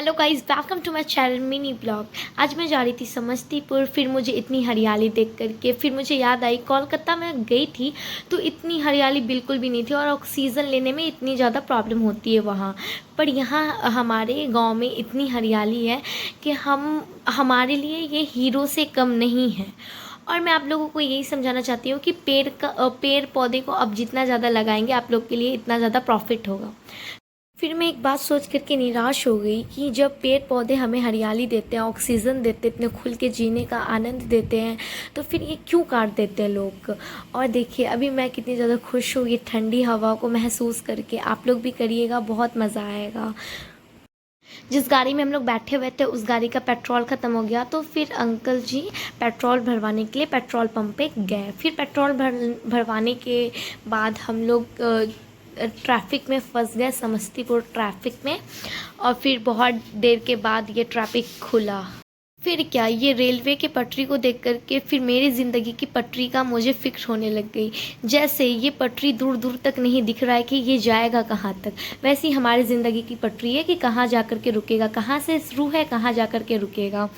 Hello guys, welcome to my channel mini blog. आज मैं जा रही थी समस्तीपुर। फिर मुझे इतनी हरियाली देख करके फिर मुझे याद आई, कोलकाता में गई थी तो इतनी हरियाली बिल्कुल भी नहीं थी और ऑक्सीजन लेने में इतनी ज़्यादा प्रॉब्लम होती है वहाँ पर। यहाँ हमारे गांव में इतनी हरियाली है कि हमारे लिए ये हीरो से कम नहीं है। और मैं आप लोगों को यही समझाना चाहती हूँ कि पेड़ पौधे को अब जितना ज़्यादा लगाएंगे आप लोग के लिए इतना ज़्यादा प्रॉफिट होगा। फिर मैं एक बात सोच करके निराश हो गई कि जब पेड़ पौधे हमें हरियाली देते हैं, ऑक्सीजन देते हैं, इतने खुल के जीने का आनंद देते हैं, तो फिर ये क्यों काट देते हैं लोग। और देखिए अभी मैं कितनी ज़्यादा खुश हूँ ये ठंडी हवा को महसूस करके। आप लोग भी करिएगा, बहुत मज़ा आएगा। जिस गाड़ी में हम लोग बैठे हुए थे उस गाड़ी का पेट्रोल ख़त्म हो गया, तो फिर अंकल जी पेट्रोल भरवाने के लिए पेट्रोल पंप पे गए। फिर पेट्रोल भरवाने के बाद हम लोग ट्रैफिक में फंस गए, समस्तीपुर ट्रैफिक में। और फिर बहुत देर के बाद ये ट्रैफिक खुला। फिर क्या, ये रेलवे के पटरी को देख करके फिर मेरी ज़िंदगी की पटरी का मुझे फिक्र होने लग गई। जैसे ये पटरी दूर दूर तक नहीं दिख रहा है कि ये जाएगा कहाँ तक, वैसी हमारी ज़िंदगी की पटरी है कि कहाँ जा कर के रुकेगा, कहाँ से शुरू है कहाँ जा कर के रुकेगा।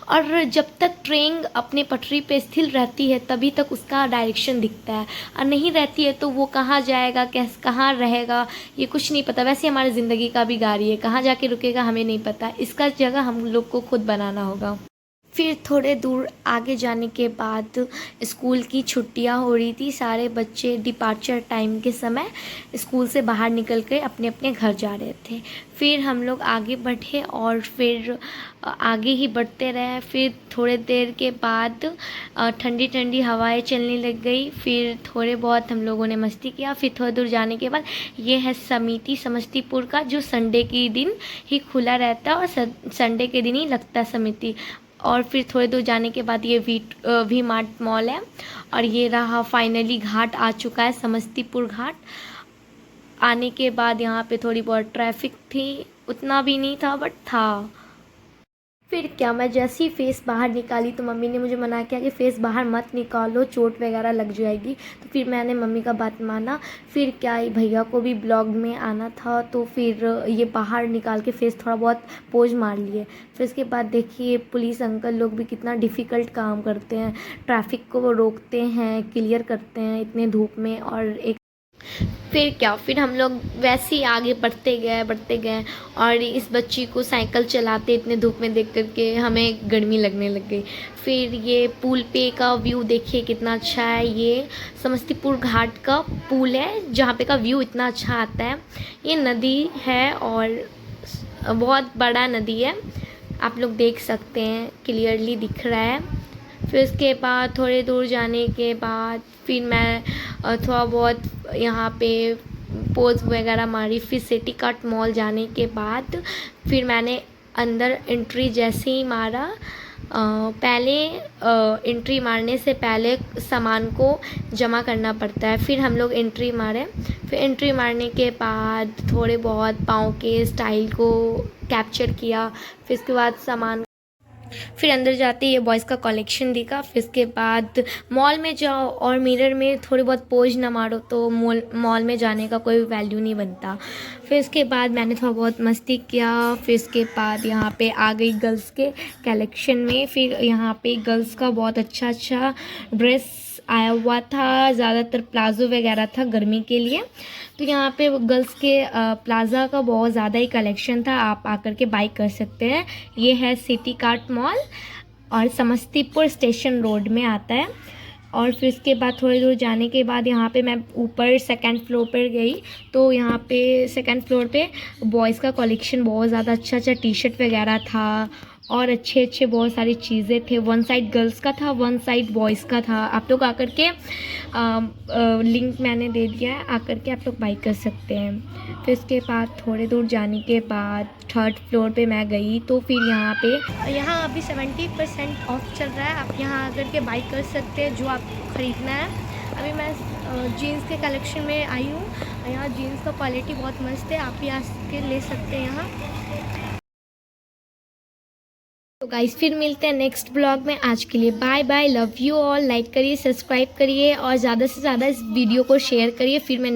और जब तक ट्रेन अपने पटरी पे स्थिर रहती है तभी तक उसका डायरेक्शन दिखता है, और नहीं रहती है तो वो कहाँ जाएगा, कैसे कहाँ रहेगा, ये कुछ नहीं पता। वैसे हमारी ज़िंदगी का भी गाड़ी है, कहाँ जाके रुकेगा हमें नहीं पता। इसका जगह हम लोग को खुद बनाना होगा। फिर थोड़े दूर आगे जाने के बाद स्कूल की छुट्टियां हो रही थी। सारे बच्चे डिपार्चर टाइम के समय स्कूल से बाहर निकल कर अपने अपने घर जा रहे थे। फिर हम लोग आगे बढ़े और फिर आगे ही बढ़ते रहे। फिर थोड़े देर के बाद ठंडी ठंडी हवाएं चलने लग गई। फिर थोड़े बहुत हम लोगों ने मस्ती किया। फिर थोड़ी दूर जाने के बाद ये है समिति समस्तीपुर का, जो संडे के दिन ही खुला रहता है और संडे के दिन ही लगता है समिति। और फिर थोड़े दूर जाने के बाद ये वी मार्ट मॉल है। और ये रहा फाइनली घाट आ चुका है, समस्तीपुर घाट। आने के बाद यहाँ पे थोड़ी बहुत ट्रैफिक थी, उतना भी नहीं था बट था। फिर क्या, मैं जैसे ही फेस बाहर निकाली तो मम्मी ने मुझे मना किया कि फ़ेस बाहर मत निकालो, चोट वगैरह लग जाएगी। तो फिर मैंने मम्मी का बात माना। फिर क्या, भैया को भी ब्लॉग में आना था तो फिर ये बाहर निकाल के फ़ेस थोड़ा बहुत पोज मार लिए। फिर उसके बाद देखिए पुलिस अंकल लोग भी कितना डिफ़िकल्ट काम करते हैं, ट्रैफिक को वो रोकते हैं, क्लियर करते हैं इतने धूप में। और एक फिर क्या, फिर हम लोग वैसे ही आगे बढ़ते गए और इस बच्ची को साइकिल चलाते इतने धूप में देख करके हमें गर्मी लगने लग गई। फिर ये पुल पे का व्यू देखिए कितना अच्छा है। ये समस्तीपुर घाट का पुल है जहाँ पे का व्यू इतना अच्छा आता है। ये नदी है और बहुत बड़ा नदी है, आप लोग देख सकते हैं, क्लियरली दिख रहा है। फिर उसके बाद थोड़े दूर जाने के बाद फिर मैं थोड़ा बहुत यहाँ पे पोज वगैरह मारी। फिर सिटी कार्ट मॉल जाने के बाद फिर मैंने अंदर एंट्री जैसे ही मारा, पहले एंट्री मारने से पहले सामान को जमा करना पड़ता है। फिर हम लोग एंट्री मारे। फिर एंट्री मारने के बाद थोड़े बहुत पाँव के स्टाइल को कैप्चर किया। फिर उसके बाद सामान, फिर अंदर जाते ये बॉयज़ का कलेक्शन देखा। फिर इसके बाद मॉल में जाओ और मिरर में थोड़ी बहुत पोज ना मारो तो मॉल में जाने का कोई वैल्यू नहीं बनता। फिर इसके बाद मैंने थोड़ा बहुत मस्ती किया। फिर इसके बाद यहाँ पे आ गई गर्ल्स के कलेक्शन में। फिर यहाँ पे गर्ल्स का बहुत अच्छा अच्छा ड्रेस आया हुआ था, ज़्यादातर प्लाजो वगैरह था गर्मी के लिए। तो यहाँ पे गर्ल्स के प्लाज़ा का बहुत ज़्यादा ही कलेक्शन था, आप आकर के बाई कर सकते हैं। ये है सिटी कार्ट मॉल और समस्तीपुर स्टेशन रोड में आता है। और फिर इसके बाद थोड़ी दूर जाने के बाद यहाँ पे मैं ऊपर सेकंड फ्लोर पर गई। तो यहाँ पे सेकंड फ्लोर पे बॉयज़ का कलेक्शन बहुत ज़्यादा अच्छा अच्छा टी शर्ट वगैरह था और अच्छे अच्छे बहुत सारी चीज़ें थे। वन साइड गर्ल्स का था, वन साइड बॉयज़ का था। आप लोग आकर के लिंक मैंने दे दिया है, आकर के आप लोग बाई कर सकते हैं। फिर इसके बाद थोड़े दूर जाने के बाद थर्ड फ्लोर पे मैं गई। तो फिर यहाँ अभी 70% ऑफ चल रहा है, आप यहाँ आकर के बाई कर सकते हैं जो आपको ख़रीदना है। अभी मैं जीन्स के कलेक्शन में आई हूँ। यहाँ जीन्स का क्वालिटी बहुत मस्त है, आप भी आके ले सकते हैं यहाँ। तो गाइस फिर मिलते हैं नेक्स्ट ब्लॉग में। आज के लिए bye bye, love you all. Like करिए, सब्सक्राइब करिए और ज़्यादा से ज़्यादा इस वीडियो को शेयर करिए। फिर मैं